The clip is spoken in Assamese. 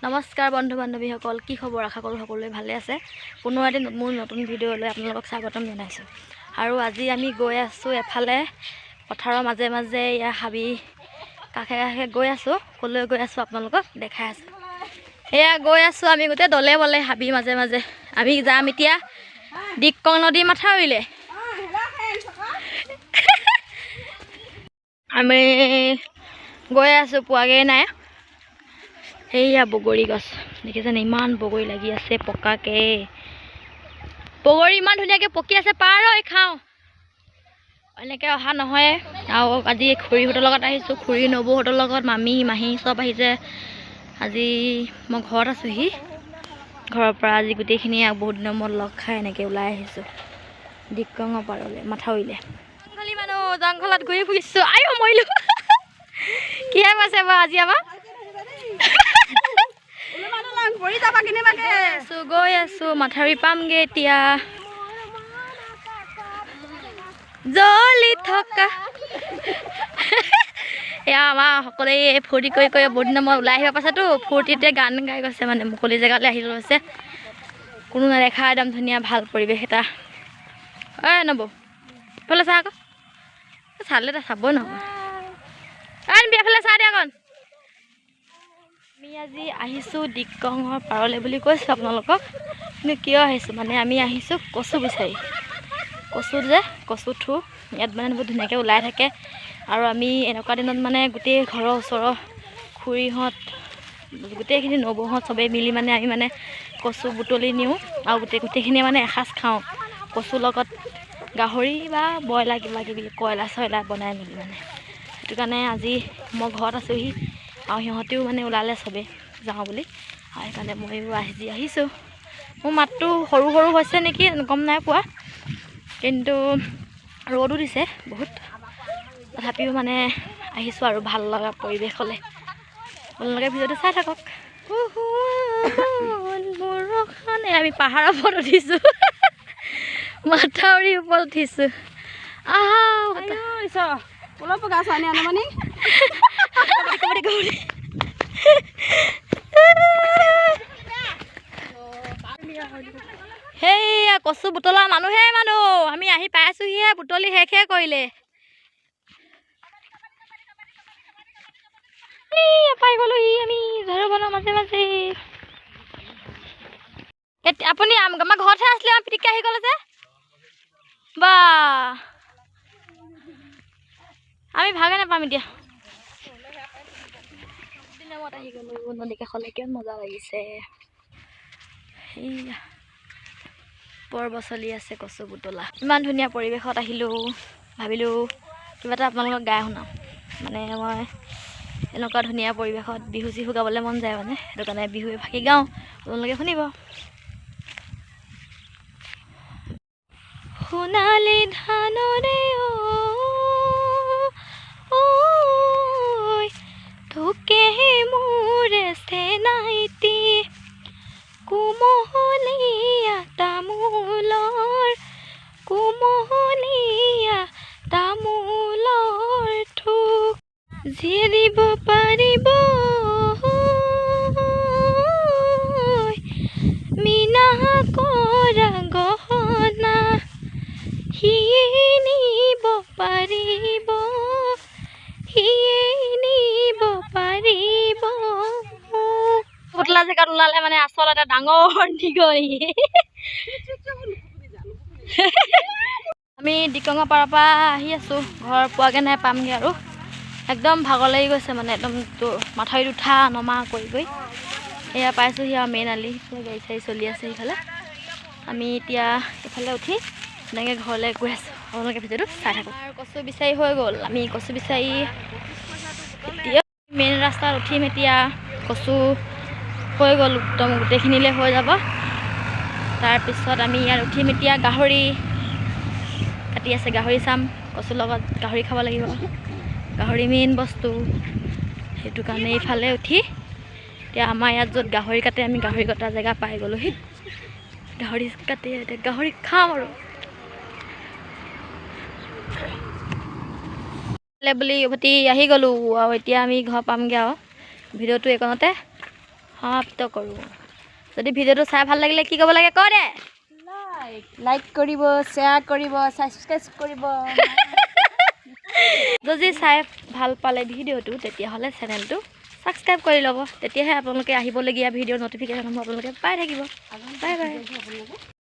নমস্কাৰ বন্ধু বান্ধৱীসকল, কি খবৰ? আশা কৰোঁ সকলোৱে ভালে আছে। পুনৰ এদিন মোৰ নতুন ভিডিঅ'লৈ আপোনালোকক স্বাগতম জনাইছোঁ। আৰু আজি আমি গৈ আছোঁ এফালে পথাৰৰ মাজে মাজে ইয়াৰ হাবি কাষে কাষে গৈ আছোঁ। ক'লৈ গৈ আছোঁ আপোনালোকক দেখাই আছোঁ। এয়া গৈ আছোঁ আমি গোটেই দলে বলে হাবি মাজে মাজে। আমি যাম এতিয়া দিক্ৰং নদী মাথাউৰিলে। আমি গৈ আছোঁ, পোৱাগৈ নাই। এইয়া বগৰী গছ দেখিছেনে? ইমান বগৰী লাগি আছে পকাকে। বগৰী ইমান ধুনীয়াকৈ পকি আছে, পাৰ হৈ খাওঁ। এনেকৈ অহা নহয়। আৰু আজি খুৰীহঁতৰ লগত আহিছোঁ, খুৰী নবৌহঁতৰ লগত, মামী মাহী চব আহিছে। আজি মই ঘৰত আছোঁহি। ঘৰৰ পৰা আজি গোটেইখিনি বহুত দিনৰ মূৰত লগ খাই এনেকৈ ওলাই আহিছোঁ দিক্ৰঙৰ পাৰলৈ, মাথাউৰিলে। জংঘলী মানুহ, জংঘলত ঘূৰি ফুৰিছোঁ। আই মৰিলোঁ। কিহে পাইছে বাৰু আজি আমাৰ? গৈ আছো মাথাউৰি পামগে এতিয়া। জ্বলি থকা এয়া আমাৰ সকলোৱে ফূৰ্তি কৰি কৰি বহুত দিনৰ মূৰত ওলাই আহিব পাইছেতো। ফূৰ্তিতে গান গাই গৈছে, মানে মুকলি জেগালৈ আহি গৈছে। কোনো নেদেখা একদম ধুনীয়া ভাল পৰিৱেশ এটা। নবৌ এইফালে চা আকৌ, চালে চাবই নহয়। বিয়াফালে চা দিয়া অকণ। আমি আজি আহিছোঁ দিক্ৰঙৰ পাৰলৈ বুলি কৈছোঁ আপোনালোকক। কিন্তু কিয় আহিছোঁ মানে, আমি আহিছোঁ কচু বিচাৰি। কচু যে কচু থু ইয়াত মানে বহুত ধুনীয়াকৈ ওলাই থাকে। আৰু আমি এনেকুৱা দিনত মানে গোটেই ঘৰৰ ওচৰৰ খুৰীহঁত, গোটেইখিনি নবৌহঁত চবেই মিলি মানে আমি মানে কচু বুটলি নিওঁ। আৰু গোটেইখিনিয়ে মানে এসাঁজ খাওঁ কচুৰ লগত গাহৰি বা ব্ৰইলাৰ কিবা কিবি কয়লা চয়লা বনাই মেলি মানে। সেইটো কাৰণে আজি মই ঘৰত আছোঁহি আৰু সিহঁতেও মানে ওলালে চবেই যাওঁ বুলি। আৰু সেইকাৰণে ময়ো আহিছোঁ। মোৰ মাতটো সৰু সৰু হৈছে নেকি গম নাই পোৱা, কিন্তু ৰ'দো দিছে বহুত। তথাপিও মানে আহিছোঁ আৰু ভাল লগা পৰিৱেশ হ'লে। আপোনালোকে ভিডিঅ'টো চাই থাকক। আমি পাহাৰৰ ওপৰত উঠিছোঁ, মাথাউৰিৰ ওপৰত উঠিছোঁ। সেইয়া কচু বুটলা মানুহে মানুহ। আমি আহি পাইছোঁহিহে, বুটলি শেষে কৰিলে। পাই গ'লোহি আমি ঝাৰু বনৰ মাজে মাজে। আপুনি আমাৰ ঘৰতহে আছিলে, আমাৰ পিটিককৈ আহি গ'লে যে। বা আমি ভাগে নাপাম এতিয়া। দিনত আহি গ'লোঁ নদী কাষলৈ, কিমান মজা লাগিছে। এইয়া পৰ্ব চলি আছে কচু বুটলা। ইমান ধুনীয়া পৰিৱেশত আহিলোঁ, ভাবিলোঁ কিবা এটা আপোনালোকক গাই শুনাওঁ। মানে মই এনেকুৱা ধুনীয়া পৰিৱেশত বিহু চিহু গাবলৈ মন যায় মানে, সেইটো কাৰণে বিহুৱে ফাঁকি গাওঁ, আপোনালোকে শুনিব। সোণালী ধানৰে ঢুকে মোৰে চেনাইটি, কুমলীয়া তামোলৰ ঠোক যিয়ে দিব পাৰিব মীনা কৰা গহনা, সিয়ে নিব পাৰিব। পুতলা জেগাত ওলালে মানে আচলতে ডাঙৰ নিগনি। আমি দিক্ৰঙৰ পাৰৰ পৰা আহি আছোঁ, ঘৰ পোৱাগৈ নাই, পামগৈ আৰু। একদম ভাগৰ লাগি গৈছে মানে, একদম মাথাউৰিত উঠা নমা কৰি এয়া পাইছোঁহি আৰু মেইন আলি। গাড়ী চাড়ী চলি আছে সেইফালে। আমি এতিয়া এইফালে উঠি এনেকৈ ঘৰলৈ গৈ আছোঁ। আপোনালোকে ভিডিঅ'টো চাই থাকক। কচু বিচাৰি হৈ গ'ল। আমি কচু বিচাৰি এতিয়া মেইন ৰাস্তাত উঠিম। এতিয়া কচু হৈ গ'ল, একদম গোটেইখিনিলৈ হৈ যাব। তাৰপিছত আমি ইয়াত উঠিম এতিয়া। গাহৰি কাটি আছে, গাহৰি চাম। কচুৰ লগত গাহৰি খাব লাগিব, গাহৰি মেইন বস্তু। সেইটো কাৰণে এইফালে উঠি এতিয়া আমাৰ ইয়াত য'ত গাহৰি কাটে, আমি গাহৰি কটা জেগা পাই গ'লোহি। গাহৰি কাটি এতিয়া গাহৰি খাম আৰু বুলি উভতি আহি গ'লোঁ। আৰু এতিয়া আমি ঘৰ পামগৈ আৰু ভিডিঅ'টো এইকণতে সমাপ্ত কৰোঁ যদি ভিডিঅ'টো চাই ভাল লাগিলে কি ক'ব লাগে ক দে লাইক কৰিব শ্বেয়াৰ কৰিব ছাবস্ক্ৰাইব কৰিব যদি চাই ভাল পালে ভিডিঅ'টো তেতিয়াহ'লে চেনেলটো ছাবস্ক্ৰাইব কৰি ল'ব তেতিয়াহে আপোনালোকে আহিবলগীয়া ভিডিঅ'ৰ ন'টিফিকেশ্যনসমূহ আপোনালোকে পাই থাকিব বাই বাই